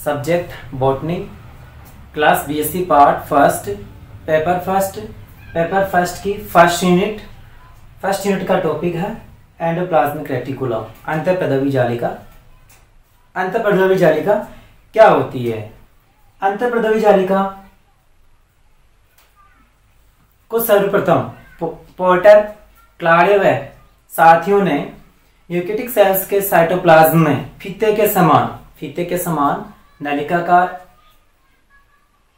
Subject botany, class BSc part first, paper first की first unit का topic है endoplasmic reticulum, अंतःप्रद्रवी जालिका। अंतःप्रद्रवी जालिका क्या होती है? अंतःप्रद्रवी जालिका को सर्वप्रथम पोर्टर, क्लारे व साथियों ने यूकेटिक सेल्स के साइटोप्लाज्म में फीते के समान नलिकाकार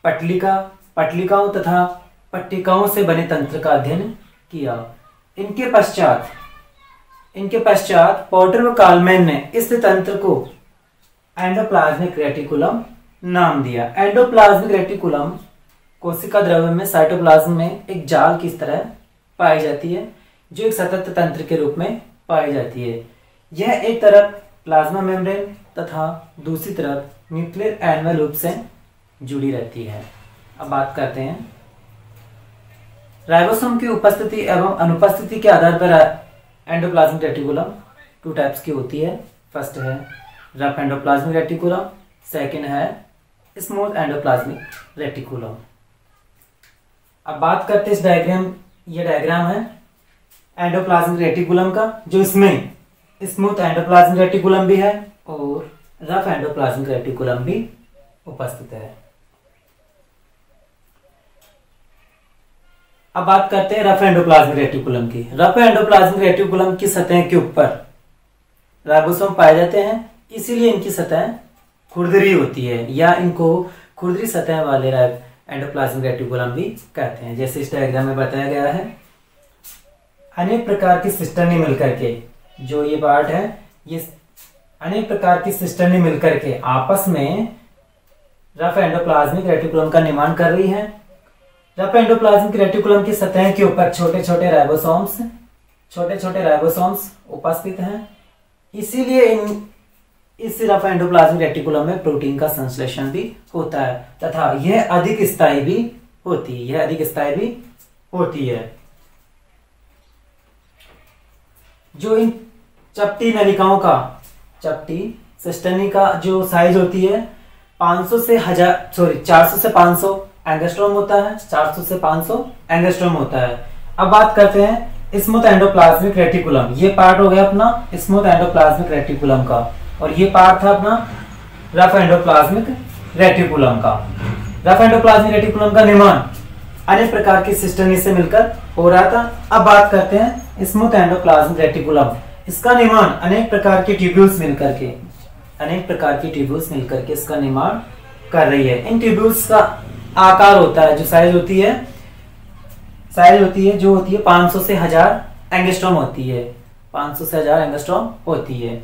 पटलिकाओं तथा पट्टिकाओं से बने तंत्र का अध्ययन किया। इनके पश्चात पोर्टर व कालमैन ने इस तंत्र को एंडोप्लाज्मिक रेटिकुलम नाम दिया। एंडोप्लाज्मिक रेटिकुलम कोशिका द्रव्य में साइटोप्लाज्म में एक जाल की तरह पाई जाती है, जो एक सतत तंत्र के रूप में पाई जाती है। यह एक तरफ प्लाज्मा मेम्ब्रेन तथा दूसरी तरफ न्यूक्लियर एनवेलप से जुड़ी रहती है। अब बात करते हैं राइबोसोम की उपस्थिति एवं अनुपस्थिति के आधार पर एंडोप्लाज्मिक रेटिकुलम 2 टाइप्स की होती है। फर्स्ट है रफ एंडोप्लाज्मिक रेटिकुलम, सेकंड है स्मूथ एंडोप्लाज्मिक रेटिकुलम। अब बात करते हैं इस डायग्राम, ये डायग्राम है एंडोप्लाज्मिक रेटिकुलम का, जो इसमें स्मूथ एंडोप्लाज्मिक रेटिकुलम भी है और रफ एंडोप्लाज्मिक रेटिकुलम भी उपस्थित है। अब बात करते हैं रफ एंडोप्लाज्मिक रेटिकुलम की। रफ एंडोप्लाज्मिक रेटिकुलम की सतह के ऊपर राइबोसोम पाए जाते हैं, इसीलिए इनकी सतह खुरदरी होती है, या इनको खुरदरी सतह वाले एंडोप्लाज्मिक रेटिकुलम भी कहते हैं। जैसे इस डायग्राम में बताया गया है, अनेक प्रकार की सिस्टर्नी मिलकर के, जो ये पार्ट है, ये अनेक प्रकार की सिस्टर्नी मिलकर के आपस में रफ एंडोप्लाज्मिक रेटिकुलम का निर्माण कर रही है। रफ एंडोप्लाज्मिक रेटिकुलम की सतह के ऊपर छोटे छोटे राइबोसोम्स उपस्थित हैं, इसीलिए इस रफ एंडोप्लाज्मिक रेटिकुलम में प्रोटीन का संश्लेषण भी होता है तथा यह अधिक स्थायी भी होती है। जो इन चपटी नलिकाओं का, चपटी सिस्टर्नी का जो साइज होती है 400 से 500 एंगस्ट्रॉम होता है। 400 से 500 एंगस्ट्रॉम होता है। अब बात करते हैं स्मूथ एंडोप्लाज्मिक रेटिकुलम। ये पार्ट हो गया अपना स्मूथ एंडोप्लाज्मिक रेटिकुलम का, और ये पार्ट था अपना रफ एंडोप्लाज्मिक रेटिकुलम का। रफ एंडोप्लाज्मिक रेटिकुलम का निर्माण अनेक प्रकार की सिस्टर्नी से मिलकर हो रहा था। अब बात करते हैं स्मूथ एंडोप्लाज्मिक रेटिकुलम। इसका निर्माण अनेक प्रकार की ट्यूब्यूल्स मिलकर के इसका निर्माण कर रही है। इन ट्यूब्यूल्स का आकार होता है, जो साइज होती है जो होती है 500 से 1000 एंगस्ट्रॉम होती है। 500 से 1000 एंगस्ट्रॉम होती है।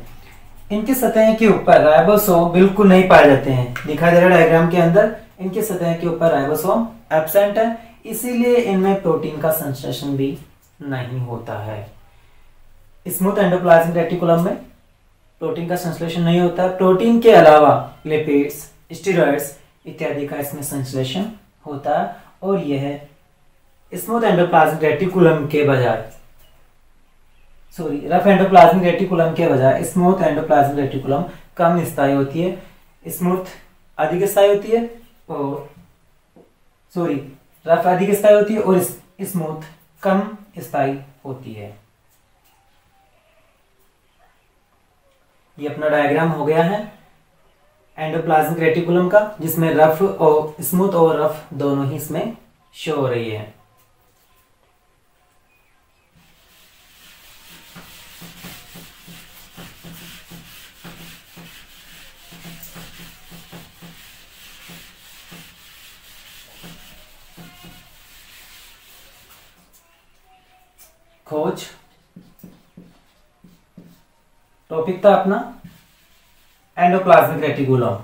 इनकी सतह के ऊपर राइबोसोम बिल्कुल नहीं पाए जाते हैं। दिखाई दे रहा है डायग्राम के अंदर, इनकी सतह के ऊपर राइबोसोम एब्सेंट है, इसीलिए इनमें प्रोटीन का संश्लेषण भी नहीं होता है। स्मूथ एंडोप्लाज्मिक रेटिकुलम में प्रोटीन का संश्लेषण नहीं होता है। प्रोटीन के अलावा लिपिड्स, स्टेरॉइड्स इत्यादि का इसमें संश्लेषण होता है, और यह स्मूथ एंडोप्लाज्मिक रेटिकुलम के बजाय रफ एंडोप्लाज्मिक रेटिकुलम के बजाय स्मूथ एंडोप्लाज्मिक रेटिकुलम कम स्थायी होती है। स्मूथ अधिक स्थायी होती है और रफ अधिक स्थायी होती है और स्मूथ कम स्थायी होती है। ये अपना डायग्राम हो गया है एंडोप्लाज्मिक रेटिकुलम का, जिसमें रफ और स्मूथ और रफ दोनों ही इसमें शो हो रही है। खोज टॉपिक था अपना एंडोप्लाज्मिक रेटिकुलम।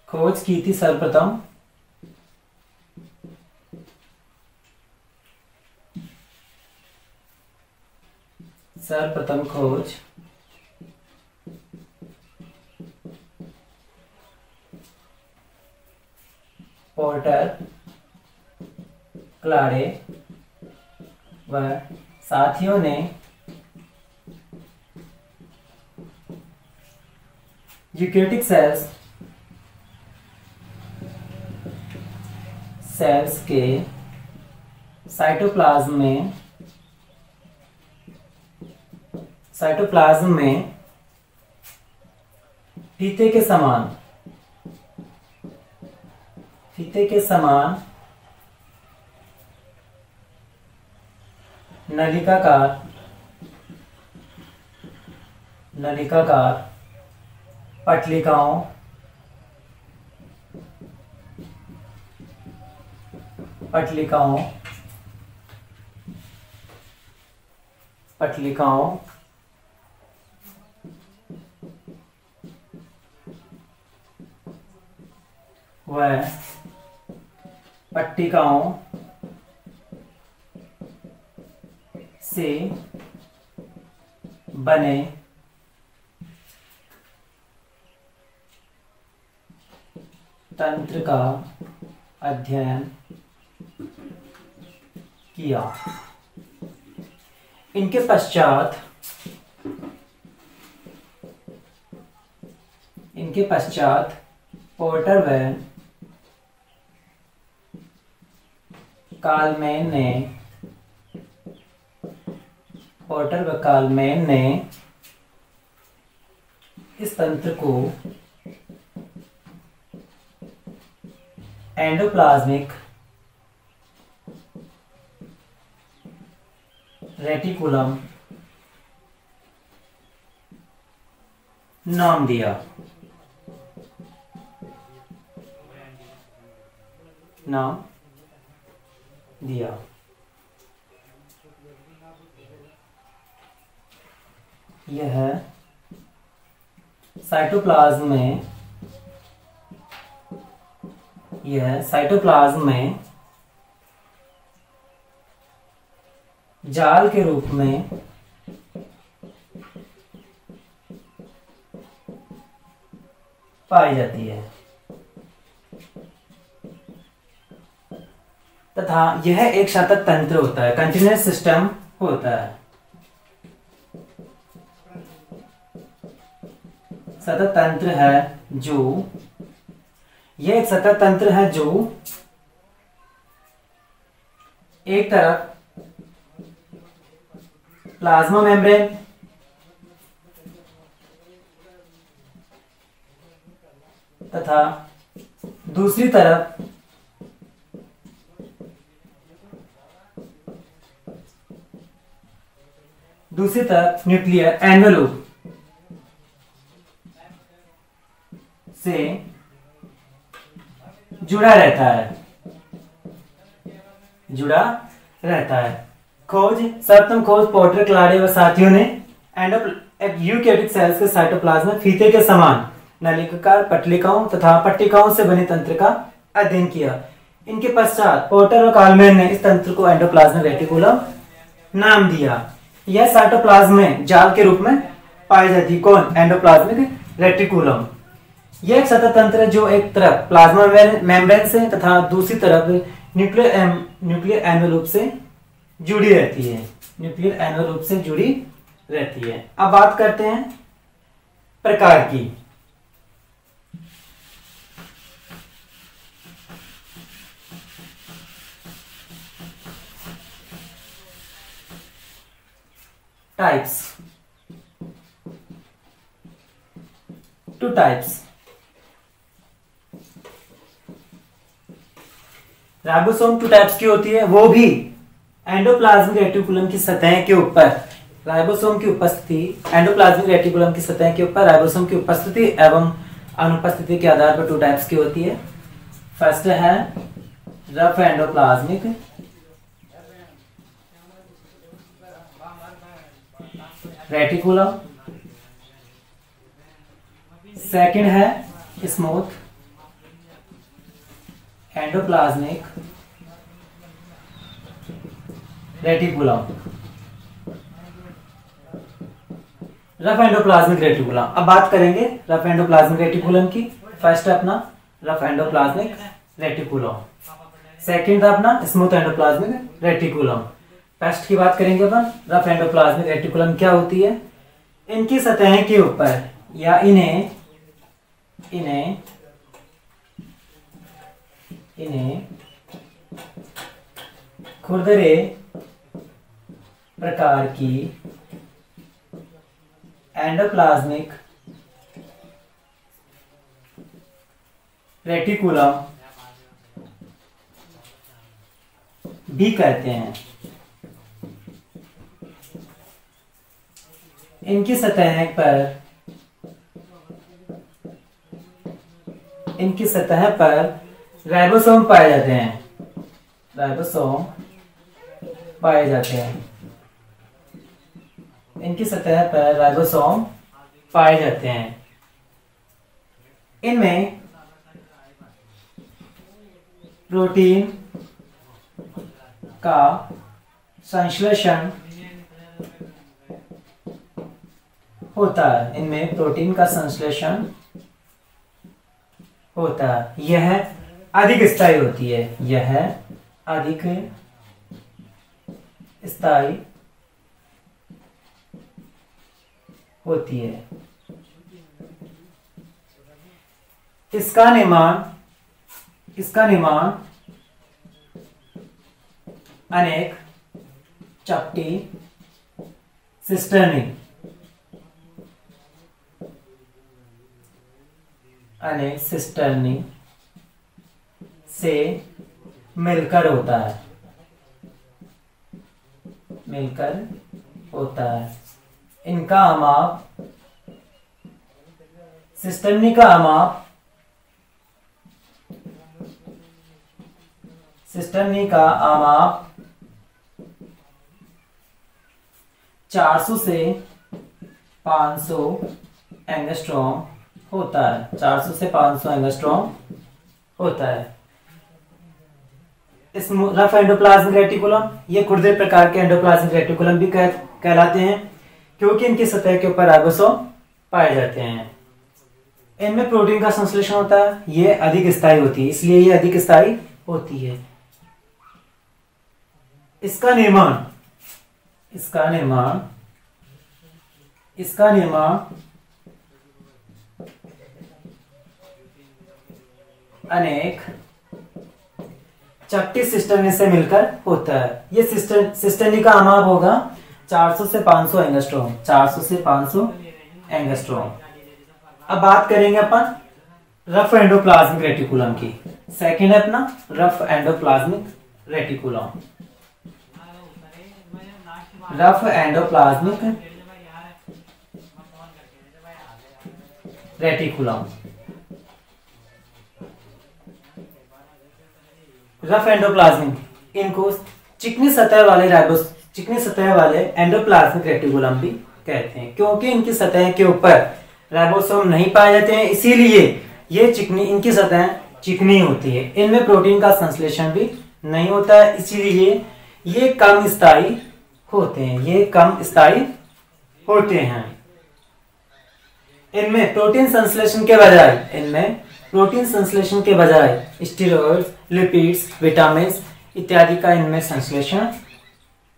खोज की थी सर्वप्रथम खोज पोर्टर, क्लारे व साथियों ने यूकेरियोटिक सेल्स के साइटोप्लाज्म में फीते के समान नलिकाकार पटलिकाओं व पट्टिकाओं से बने तंत्र का अध्ययन किया। इनके पश्चात पोर्टर व कालमैन ने इस तंत्र को एंडोप्लाज्मिक रेटिकुलम नाम दिया। यह साइटोप्लाज्म में जाल के रूप में पाई जाती है तथा यह एक सतत तंत्र होता है, कंटिन्यूअस सिस्टम होता है। सतत तंत्र है जो यह एक सतत तंत्र है जो एक तरफ प्लाज्मा मेम्ब्रेन तथा दूसरी तरफ न्यूक्लियर एनवेलोप से जुड़ा रहता है। सर्वप्रथम खोज पोर्टर, क्लारे व साथियों ने यूकेरियोटिक सेल्स के साइटोप्लाज्म में फीते के समान नलिकाकार पटलिकाओं तथा पट्टिकाओं से बने तंत्र का अध्ययन किया। इनके पश्चात पोर्टर और कालमैन ने इस तंत्र को एंडोप्लाज्मिक रेटिकुलम नाम दिया। यह साइटोप्लाज्म में जाल के रूप में पाई जाती है। कौन? Endoplasmic reticulum. यह एक सतत तंत्र है जो एक तरफ प्लाज्मा मेम्ब्रेन से तथा दूसरी तरफ न्यूक्लियर एनवेलोप से जुड़ी रहती है। अब बात करते हैं प्रकार की। Types, 2 types. राइबोसोम 2 टाइप्स की होती है, वो भी एंडोप्लाज्मिक रेटिकुलम की सतह के ऊपर राइबोसोम की उपस्थिति, एंडोप्लाज्मिक रेटिकुलम की सतह के ऊपर राइबोसोम की उपस्थिति एवं अनुपस्थिति के आधार पर 2 टाइप्स की होती है। फर्स्ट है रफ एंडोप्लाज्मिक रेटिकुलम, सेकंड है smooth endoplasmic reticulum. Rough endoplasmic reticulum. अब बात करेंगे रफ एंडोप्लाज्मिक रेटिकुलम की। फर्स्ट है अपना रफ एंडोप्लाज्मिक रेटिकुलम, सेकंड था अपना स्मूथ एंडोप्लाज्मिक रेटिकुलम। फर्स्ट की बात करेंगे अपन, रफ एंडोप्लाज्मिक रेटिकुलम क्या होती है। इनकी सतह के ऊपर या इन्हें खुरदरे प्रकार की एंडोप्लाज्मिक रेटिकुलम भी कहते हैं। इनकी सतह पर राइबोसोम पाए जाते हैं। इनकी सतह पर राइबोसोम पाए जाते हैं। इनमें प्रोटीन का संश्लेषण होता है। इनमें प्रोटीन का संश्लेषण होता है। यह अधिक स्थायी होती है। यह अधिक स्थायी होती है। इसका निर्माण अनेक चपटी सिस्टर्नी से मिलकर होता है। इनका अमाप सिस्टर्नी का अमाप 400 से 500 एंगस्ट्रॉम होता है। 400 से 500 एंगस्ट्रॉम होता है। इस रफ एंडोप्लाज्मिक रेटिकुलम, ये खुरदरे प्रकार के एंडोप्लाज्मिक रेटिकुलम भी कहलाते हैं, क्योंकि इनकी सतह के ऊपर राइबोसोम पाए जाते हैं। इनमें प्रोटीन का संश्लेषण होता है। ये अधिक स्थायी होती है, इसलिए ये अधिक स्थायी होती है। इसका निर्माण अनेक चपटी सिस्टर्नी से मिलकर होता है। ये सिस्टर्नी का अमाप होगा 400 से 500 एंगस्ट्रॉम। 400 से 500 एंगस्ट्रॉम। अब बात करेंगे अपन रफ एंडोप्लाज्मिक रेटिकुलम की। सेकंड है अपना rough endoplasmic reticulum. Rough endoplasmic reticulum. Rough endoplasmic, इनको चिकनी सतह वाले एंडोप्लाज्मिक रेटिकुलम भी कहते हैं, क्योंकि इनकी सतह के ऊपर राइबोसोम नहीं पाए जाते हैं, इसीलिए ये इनकी सतह चिकनी होती है। इनमें प्रोटीन का संश्लेषण भी नहीं होता है, इसीलिए ये कम स्थायी होते हैं। इनमें प्रोटीन संश्लेषण के बजाय स्टेरॉइड्स, लिपिड्स, विटामिन इत्यादि का इनमें संश्लेषण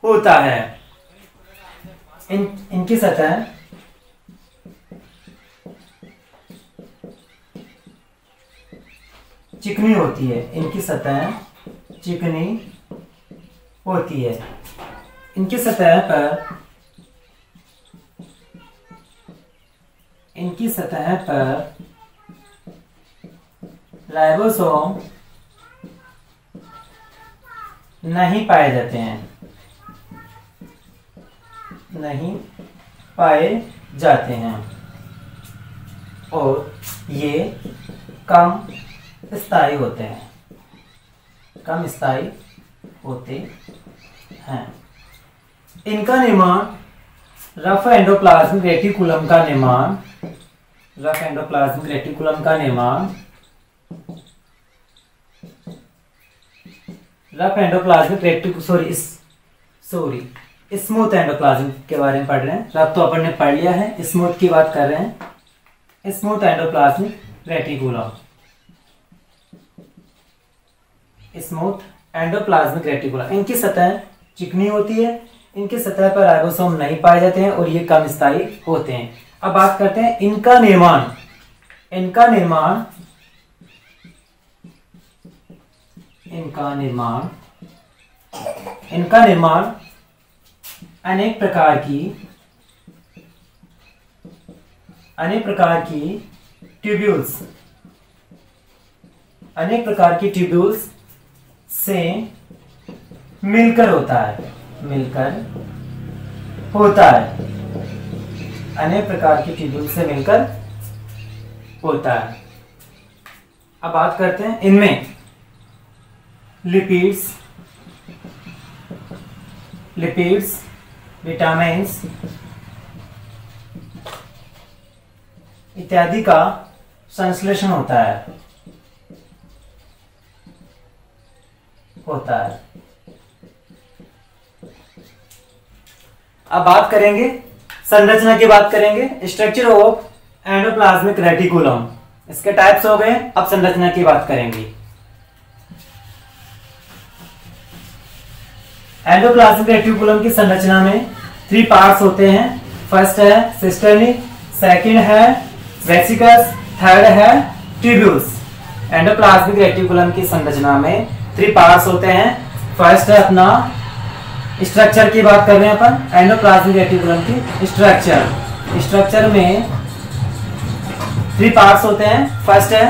होता है। इनकी सतह चिकनी होती है। इनकी सतह पर राइबोसोम नहीं पाए जाते हैं और ये कम स्थायी होते हैं। इनका निर्माण रफ एंडोप्लाज्मिक रेटिकुलम का निर्माण स्मूथ एंडोप्लाज्मिक के बारे में पढ़ रहे हैं। रफ तो अपन ने पढ़ लिया है, स्मूथ की बात कर रहे हैं। Smooth endoplasmic reticulum endoplasmic reticulum, इनकी सतह चिकनी होती है, इनकी सतह पर राइबोसोम नहीं पाए जाते हैं और ये कम स्थायी होते हैं। अब बात करते हैं इनका निर्माण। इनका निर्माण अनेक प्रकार की ट्यूब्यूल्स से मिलकर होता है। अनेक प्रकार की ट्यूब्यूल्स से मिलकर होता है। अब बात करते हैं इनमें लिपिड्स, विटामिन्स इत्यादि का संश्लेषण होता है। अब बात करेंगे संरचना की, बात करेंगे स्ट्रक्चर ऑफ एंडोप्लाज्मिक रेटिकुलम। इसके टाइप्स हो गए, अब संरचना की बात करेंगे। एंडोप्लाज्मिक रेटिकुलम की संरचना में 3 पार्ट्स होते हैं। फर्स्ट है सिस्टर्नी, सेकंड है वेसिकल्स, थर्ड है ट्यूब्यूल्स। एंडोप्लाज्मिक रेटिकुलम की संरचना में 3 पार्ट्स होते हैं। फर्स्ट है अपना स्ट्रक्चर की बात कर रहे हैं अपन, एंडोप्लाज्मिक रेटिकुलम की स्ट्रक्चर में 3 पार्ट्स होते हैं। फर्स्ट है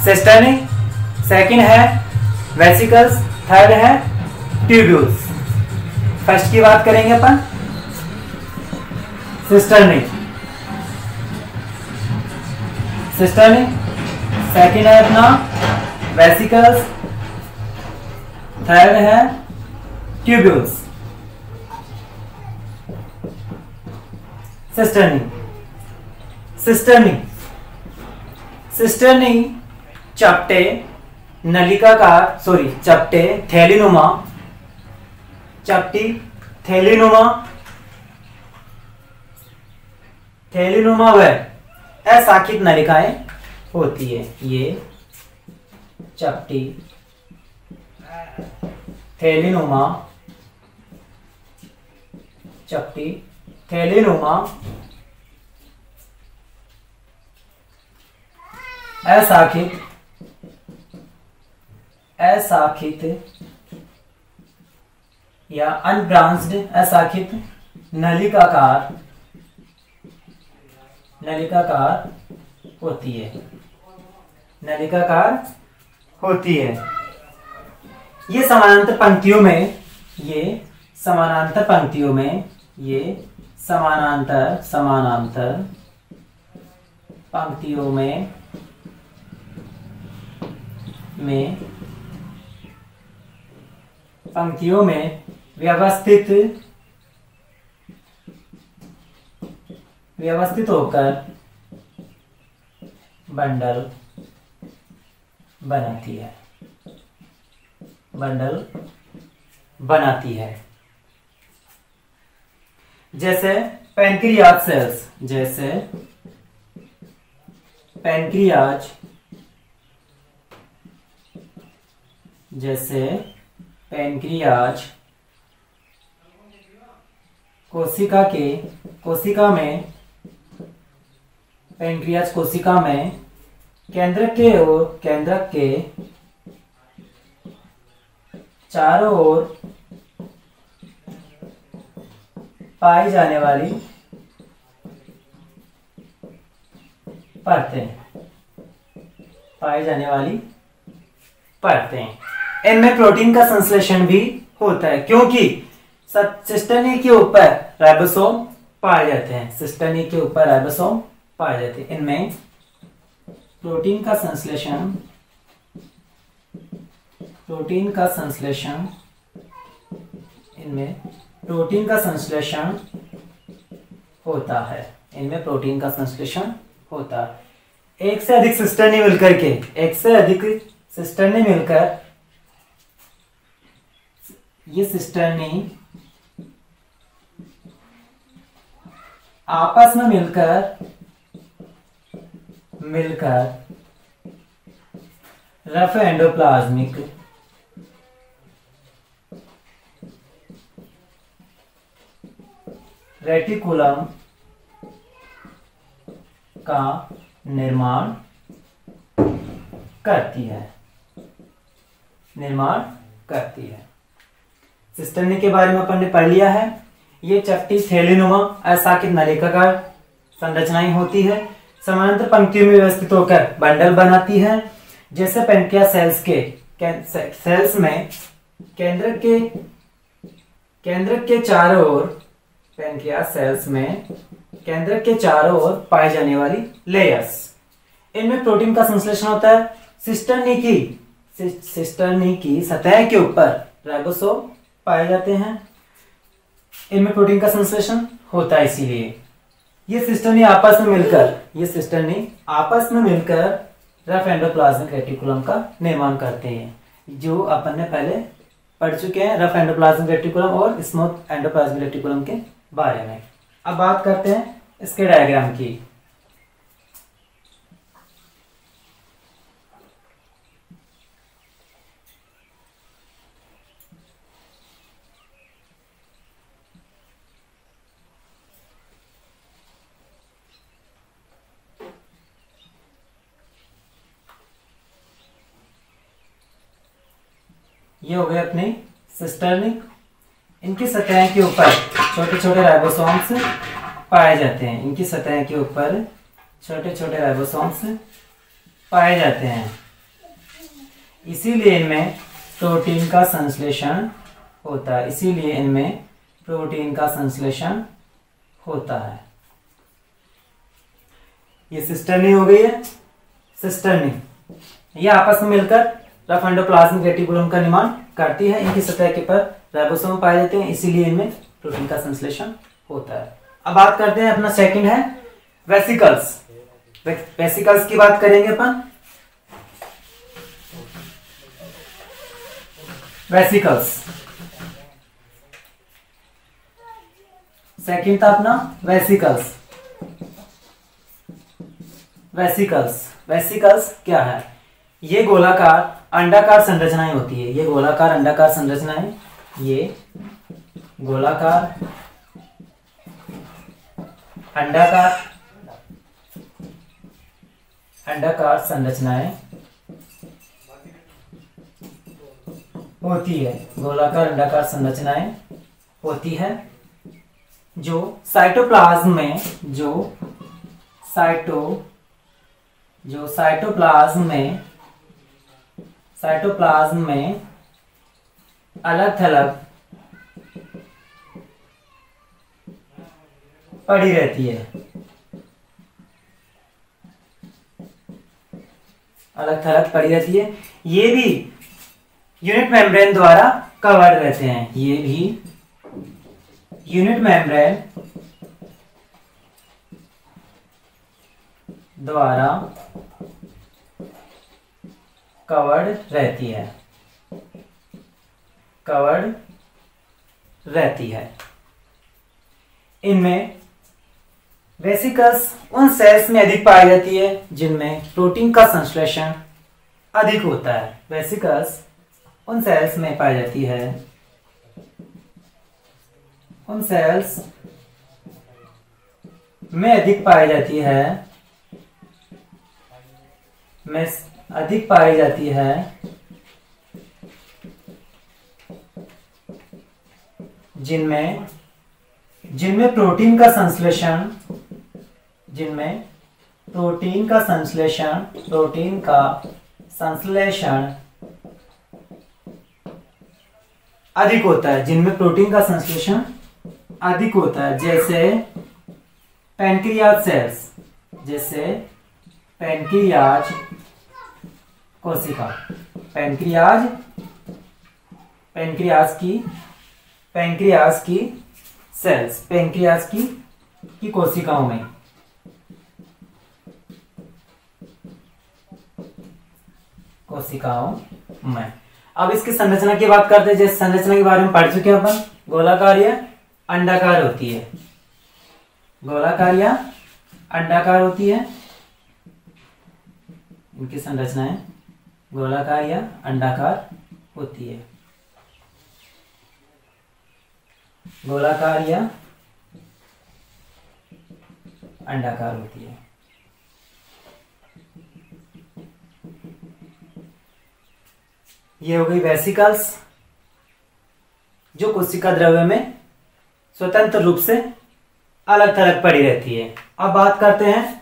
सिस्टर्नी, सेकंड है वेसिकल्स, थर्ड है ट्यूब्यूल्स। फर्स्ट की बात करेंगे अपन सिस्टर्नी, सेकंड है अपना वेसिकल्स, थर्ड है ट्यूब्यूल्स। सिस्टर्नी चपटे थैलीनुमा व अशाखित नलिकाएं होती है। ये चपटी थैलीनुमा अशाखित या अनब्रांच्ड अशाखित नलिकाकार होती है। ये समानांतर पंक्तियों में व्यवस्थित होकर बंडल बनाती है। जैसे पैनक्रियाज सेल्स, पैनक्रियाज कोशिका में केंद्रक के चारों ओर पाई जाने वाली परतें, इनमें प्रोटीन का संश्लेषण भी होता है, क्योंकि सिस्टर्नी के ऊपर राइबोसोम पाए जाते हैं। इनमें प्रोटीन का संश्लेषण होता है। एक से अधिक सिस्टर्नी मिलकर ये सिस्टर्नी आपस में मिलकर रफ एंडोप्लाज्मिक रेटिकुलम का निर्माण करती है। सिस्टर्नी के बारे में अपन ने पढ़ लिया है। ये चपटी थैलीनुमा असाकित नलिकाकार संरचनाएं होती है, समानांतर पंक्तियों में व्यवस्थित होकर बंडल बनाती है। जैसे पेनक्रियास सेल्स में केंद्रक के चारों ओर, पेनक्रियास सेल्स में केंद्रक के चारों ओर पाई जाने वाली लेयर्स, इनमें प्रोटीन का संश्लेषण होता है। सिस्टर्नी की सतह के ऊपर राइबोसोम पाए जाते हैं, इनमें प्रोटीन का संश्लेषण होता है। इसीलिए ये सिस्टर्नी आपस में मिलकर रफ एंडोप्लाज्मिक रेटिकुलम का निर्माण करते हैं, जो अपन ने पहले पढ़ चुके हैं रफ एंडोप्लाज्मिक रेटिकुलम और स्मूथ एंडोप्लाज्मिक रेटिकुलम के बारे में। अब बात करते हैं इसके डायग्राम की। ये हो गए अपने सिस्टर्नी। इनकी सतह के ऊपर छोटे छोटे राइबोसोम्स पाए जाते हैं। इसीलिए इनमें प्रोटीन का संश्लेषण होता है। ये सिस्टर्नी हो गई है। ये आपस में मिलकर रफ एंडोप्लाज्मिक रेटिकुलम का निर्माण करती है। इनकी सतह के पर राइबोसोम पाए जाते हैं, इसीलिए इनमें प्रोटीन का संश्लेषण होता है। अब बात करते हैं, अपना सेकंड है वेसिकल्स। वेसिकल्स की बात करेंगे अपन। सेकंड था अपना वेसिकल्स। वेसिकल्स क्या है? ये गोलाकार अंडाकार संरचनाएं होती है। ये गोलाकार अंडाकार संरचनाएं होती है, जो साइटोप्लाज्म में अलग थलग पड़ी रहती है। ये भी यूनिट मेम्ब्रेन द्वारा कवर्ड रहते हैं। द्वारा कवर्ड रहती है। इनमें वेसिकल्स उन सेल्स में अधिक पाई जाती है जिनमें प्रोटीन का संश्लेषण अधिक होता है। वेसिकल्स उन सेल्स में पाई जाती है जिनमें प्रोटीन का संश्लेषण अधिक होता है, जैसे पैनक्रियाज कोशिका, पैनक्रियाज की सेल्स, पैनक्रियाज की कोशिकाओं में। अब इसकी संरचना की बात करते हैं। जैसे संरचना के बारे में पढ़ चुके हैं अपन। गोलाकार या अंडाकार होती है। इनकी संरचनाएं गोलाकार या अंडाकार होती है। अंडाकार होती है। ये हो गई वेसिकल्स, जो कोशिका द्रव्य में स्वतंत्र रूप से अलग थलग पड़ी रहती है। अब बात करते हैं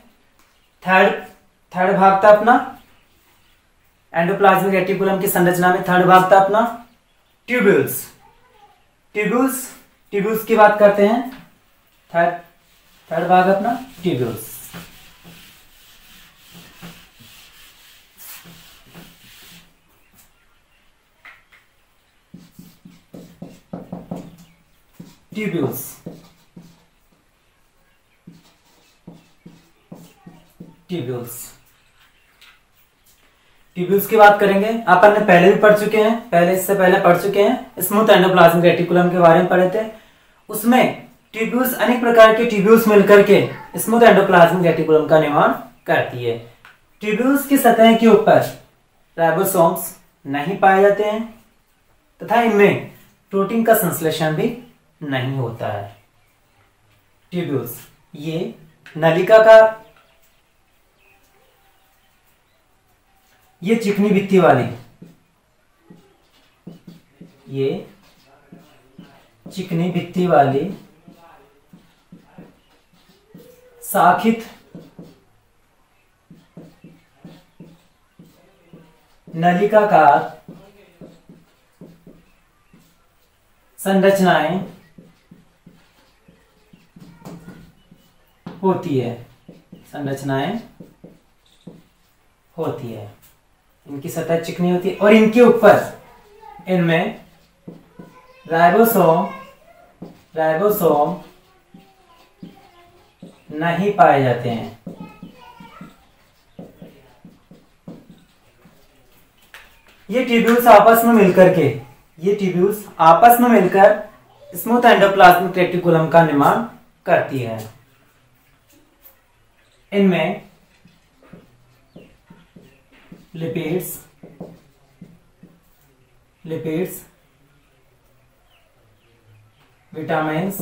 थर्ड भाग था अपना एंडोप्लाज्मिक रेटिकुलम की संरचना में। थर्ड भाग था अपना ट्यूब्यूल्स। ट्यूब्यूल्स की बात करते हैं। थर्ड भाग अपना ट्यूब्यूल्स। ट्यूब्यूल्स की बात करेंगे। अपन ने पहले भी पढ़ चुके हैं, इससे पहले पढ़ चुके हैं, स्मूथ एंडोप्लाज्मिक रेटिकुलम के बारे में पढ़े थे। उसमें ट्यूब्यूल्स, अनेक प्रकार के ट्यूब्यूल्स मिलकर के स्मूथ एंडोप्लाज्मिक रेटिकुलम का निर्माण करती है। ट्यूब्यूल्स की सतह के ऊपर राइबोसोम्स नहीं पाए जाते हैं तथा इनमें प्रोटीन का संश्लेषण भी नहीं होता है। ट्यूब्यूल्स ये नलिकाकार, ये चिकनी भित्ति वाली, ये चिकनी भित्ति वाली शाखित नलिकाकार संरचनाएं होती है। इनकी सतह चिकनी होती है और इनके ऊपर, इनमें राइबोसोम नहीं पाए जाते हैं। ये ट्यूब्यूल्स आपस में मिलकर स्मूथ एंडोप्लाज्मिक रेटिकुलम का निर्माण करती है। इनमें लिपिड्स, विटामिन्स,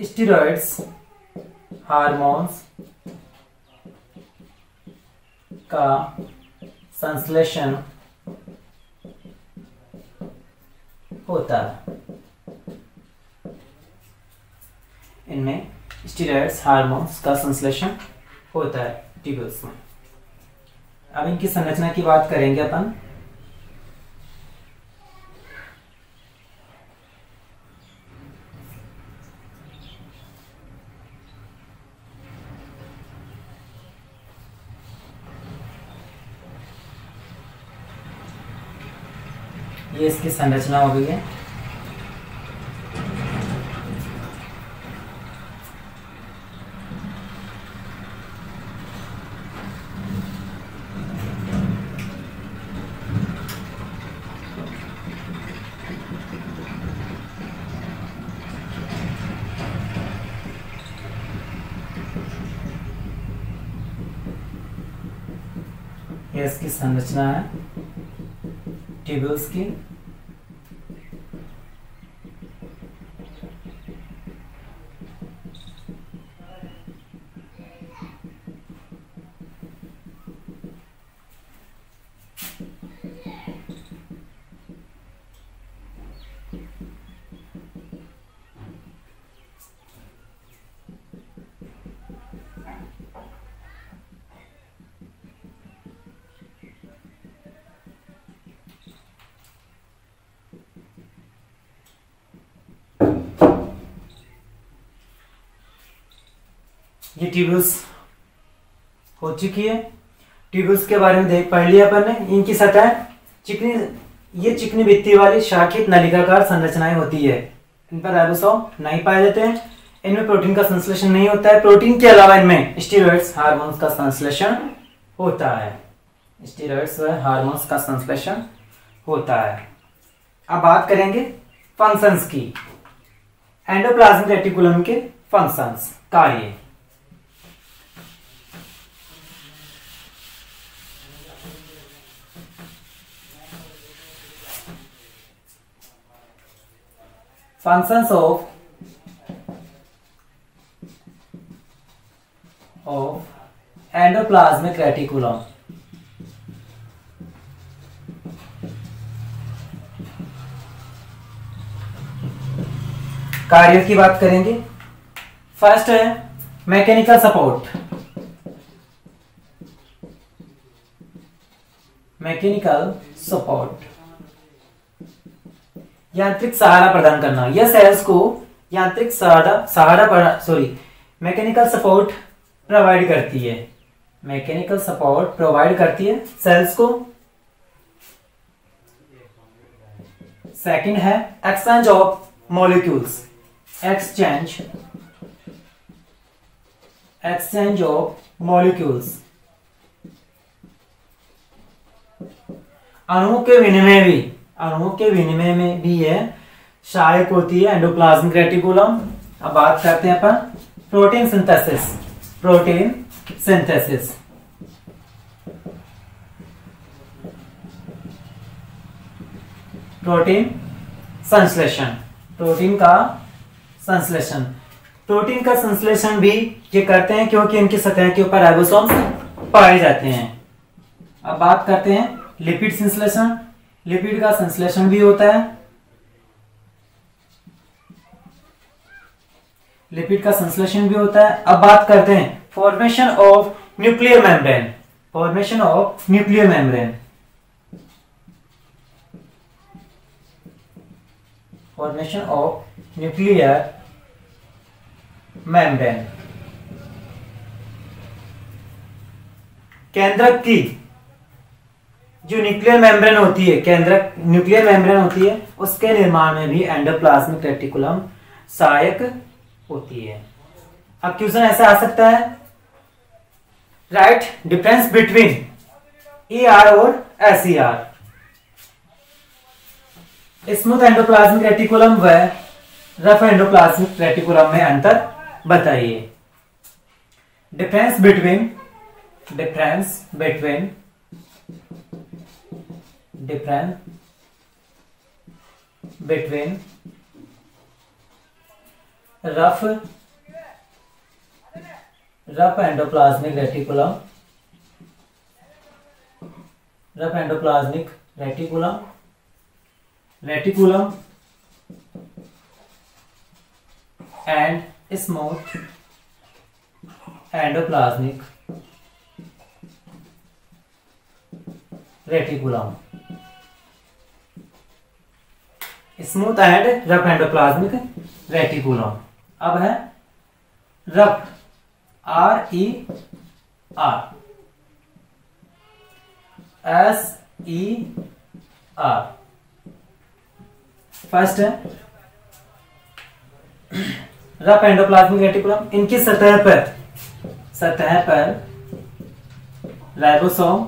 स्टीरॉइड्स, हार्मोन्स, का संश्लेषण होता है। इनमें स्टीरॉइड्स, हार्मोन्स का संश्लेषण होता है ट्यूब्यूल्स में। अब इनकी संरचना की बात करेंगे अपन। ये इसकी संरचना हो गई है। ये इसकी संरचना है ट्यूब्यूल्स की। ये ट्यूब्यूल्स हो चुकी है। ट्यूब्यूल्स के बारे में पढ़ लिया अपन ने। इनकी सतह चिकनी, ये चिकनी भित्ति वाली शाखित नलिकाकार संरचनाएं होती है। इन पर राइबोसोम नहीं पाए जाते हैं। इनमें प्रोटीन का संश्लेषण नहीं होता है। प्रोटीन के अलावा इनमें स्टीरॉइड्स, हार्मोन्स का संश्लेषण होता है। अब बात करेंगे फंक्शंस की। एंडोप्लाज्मिक रेटिकुलम के फंक्शंस, कार्य। Functions of endoplasmic reticulum. कार्य की बात करेंगे। फर्स्ट है मैकेनिकल सपोर्ट। मैकेनिकल सपोर्ट, यांत्रिक सहारा प्रदान करना। यह सेल्स को यांत्रिक मैकेनिकल सपोर्ट प्रोवाइड करती है। मैकेनिकल सपोर्ट प्रोवाइड करती है सेल्स को। सेकंड है exchange of molecules. Exchange of molecules, अणुओं के विनिमय में भी यह सहायक होती है एंडोप्लाज्मिक रेटिकुलम। अब बात करते हैं अपन प्रोटीन सिंथेसिस। प्रोटीन संश्लेषण, प्रोटीन का संश्लेषण भी ये करते हैं क्योंकि इनकी सतह के ऊपर राइबोसोम्स पाए जाते हैं। अब बात करते हैं लिपिड संश्लेषण। लिपिड का संश्लेषण भी होता है। अब बात करते हैं फॉर्मेशन ऑफ न्यूक्लियर मेम्ब्रेन। केंद्रक की जो न्यूक्लियर मेम्ब्रेन होती है उसके निर्माण में भी एंडोप्लाज्मिक रेटिकुलम सहायक होती है। अब क्वेश्चन ऐसा आ सकता है, राइट डिफरेंस बिटवीन ER और SER। स्मूथ एंडोप्लाज्मिक रेटिकुलम व रफ एंडोप्लाज्मिक रेटिकुलम में अंतर बताइए। Difference between rough endoplasmic reticulum and smooth endoplasmic reticulum. Smooth and rough endoplasmic reticulum. अब है रफ, RER, SER। फर्स्ट है रफ एंडोप्लाज्मिक रेटिकुलम। इनकी सतह पर राइबोसोम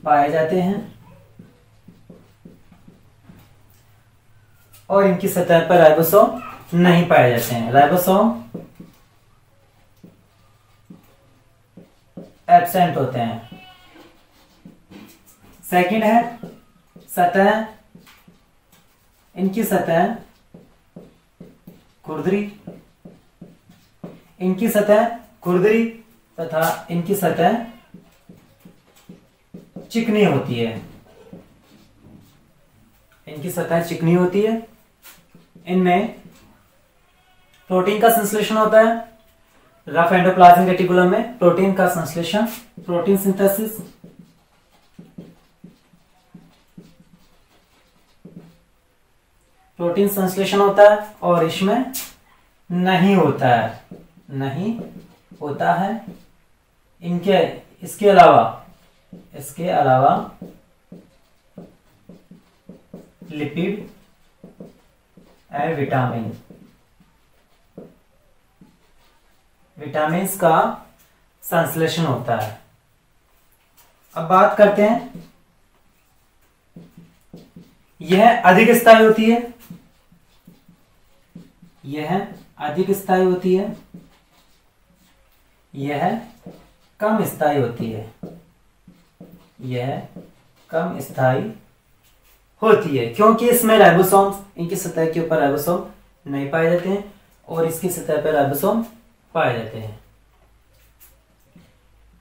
पाए जाते हैं और इनकी सतह पर राइबोसोम नहीं पाए जाते हैं। राइबोसोम एब्सेंट होते हैं। सेकंड है सतह, इनकी सतह खुरदरी तथा इनकी सतह चिकनी होती है। इनमें प्रोटीन का संश्लेषण होता है। रफ एंडोप्लाज्मिक रेटिकुलम में प्रोटीन का संश्लेषण, प्रोटीन सिंथेसिस। प्रोटीन संश्लेषण होता है और इसमें नहीं होता है। इसके अलावा लिपिड एंड विटामिन्स का संश्लेषण होता है। अब बात करते हैं, यह अधिक स्थायी होती है। यह अधिक स्थायी होती है, यह कम स्थायी होती है, यह कम स्थायी होती है, क्योंकि इसमें राइबोसोम्स, इनकी सतह के ऊपर राइबोसोम नहीं पाए जाते हैं और इसकी सतह पर राइबोसोम पाए जाते हैं।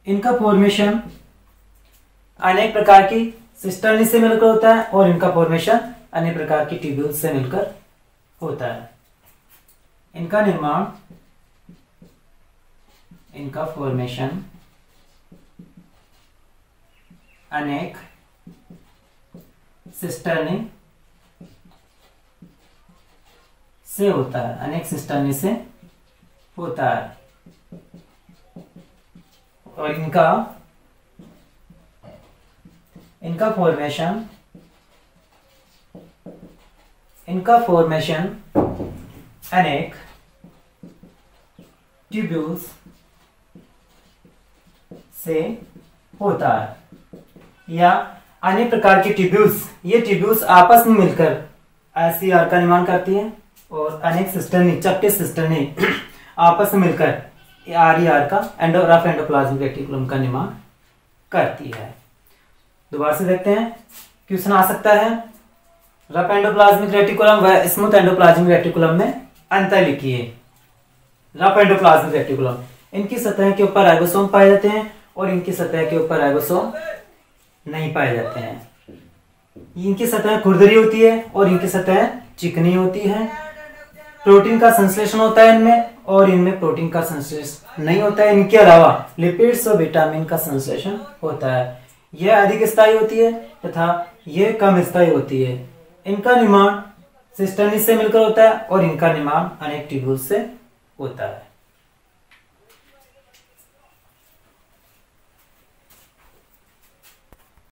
इनका फॉर्मेशन अनेक प्रकार की सिस्टर्नी से मिलकर होता है और इनका फॉर्मेशन अनेक प्रकार की ट्यूब्यूल्स से मिलकर होता है। इनका निर्माण, इनका फॉर्मेशन अनेक सिस्टर्नी से होता है, अनेक सिस्टर्नी से होता है। और इनका फॉर्मेशन अनेक ट्यूब्यूल्स से होता है, या अनेक प्रकार के ट्यूब्यूल्स, ये ट्यूब्यूल्स आपस में मिलकर आईसीआर का निर्माण करती हैं और अनेक सिस्टर्नी, चपटे सिस्टर्नी आपस में मिलकर आरईआर का रफ एंडोप्लाज्मिक रेटिकुलम का निर्माण करती है। दोबारा से देखते हैं, क्वेश्चन आ सकता है रफ एंडोप्लाज्मिक रेटिकुलम व स्मूथ एंडोप्लाज्मिक रेटिकुलम में अंतर लिखिए। रफ एंडोप्लाज्मिक रेटिकुलम, इनकी सतह के ऊपर राइबोसोम पाए जाते हैं और इनकी सतह के ऊपर राइबोसोम नहीं पाए जाते हैं। इनकी सतह खुरदरी होती है और इनकी सतह चिकनी होती है। प्रोटीन का संश्लेषण होता है इनमें और इनमें प्रोटीन का संश्लेषण नहीं होता है। इनके अलावा लिपिड्स और विटामिन का संश्लेषण होता है। यह अधिक स्थायी होती है तथा यह कम स्थायी होती है। इनका निर्माण सिस्टर्नी से मिलकर होता है और इनका निर्माण अनेक ट्यूब्यूल्स से होता है।